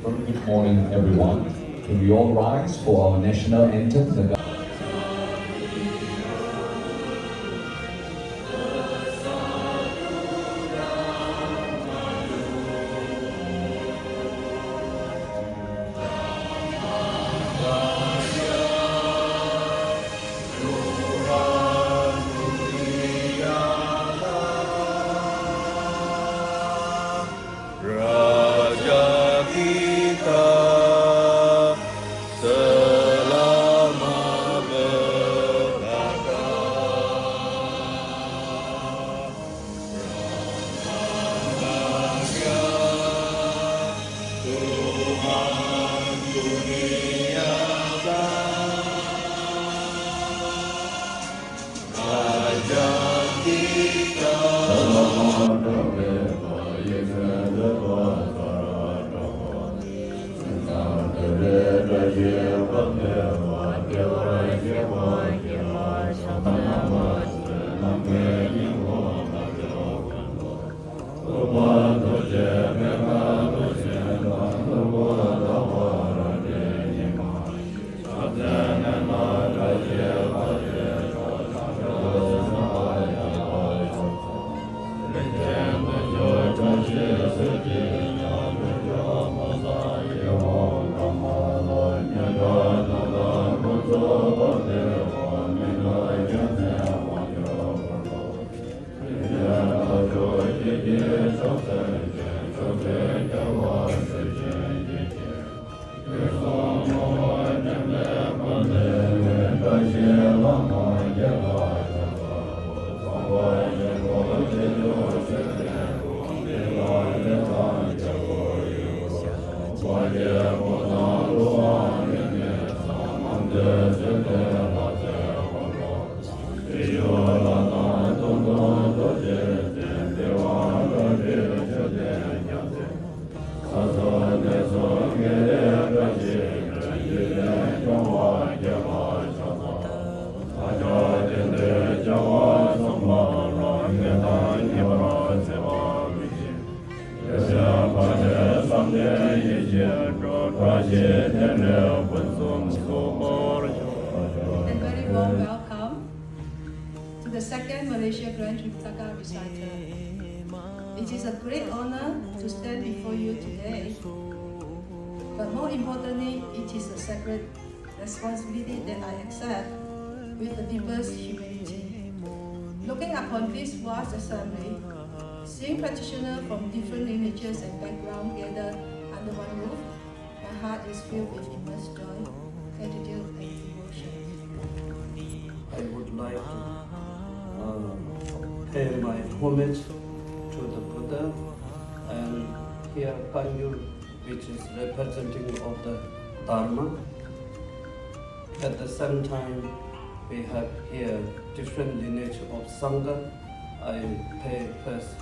Good morning, everyone. Can we all rise for our national anthem? And very warm welcome to the second Malaysia Grand Tripitaka recital. It is a great honor to stand before you today, but more importantly, it is a sacred responsibility that I accept with the deepest humility. Looking upon this vast assembly, seeing practitioners from different lineages and backgrounds gathered under one roof, my heart is filled with immense joy, gratitude, and devotion. I would like to pay my homage to the Buddha and here Kanyu, which is representing of the Dharma. At the same time, we have here different lineage of Sangha. I pay first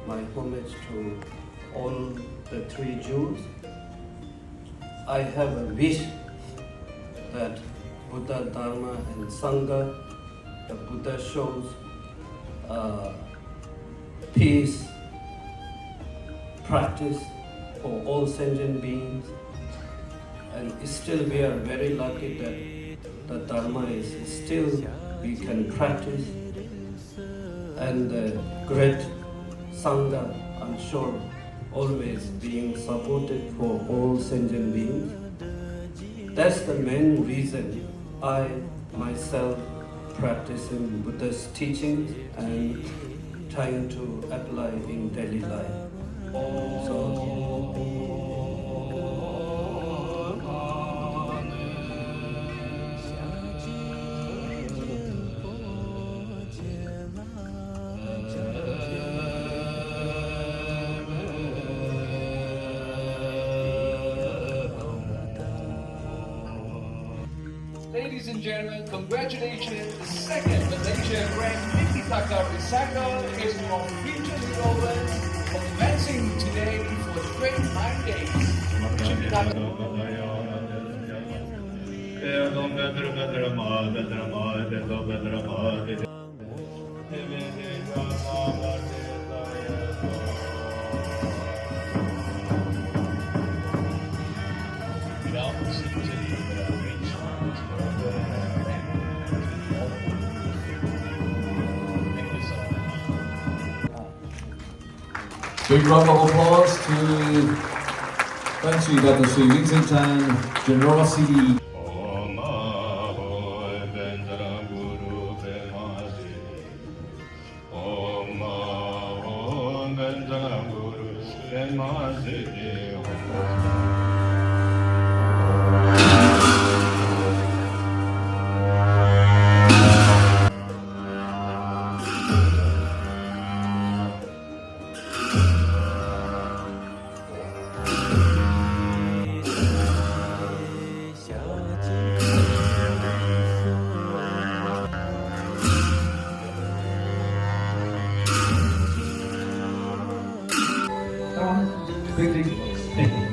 my homage to all the three Jews. I have a wish that Buddha, Dharma and Sangha, the Buddha shows peace, practice for all sentient beings, and still we are very lucky that the Dharma is still we can practice, and the great Sangha, I'm sure, always being supported for all sentient beings. That's the main reason I myself practicing Buddha's teachings and trying to apply in daily life. Ladies and gentlemen, congratulations! The second Malaysia Grand Tripitaka recital is officially over, commencing today for straight 9 days. Tripitaka. Big round of applause to Tan Sri Dr. Sri Vincent Tan, generosity. Big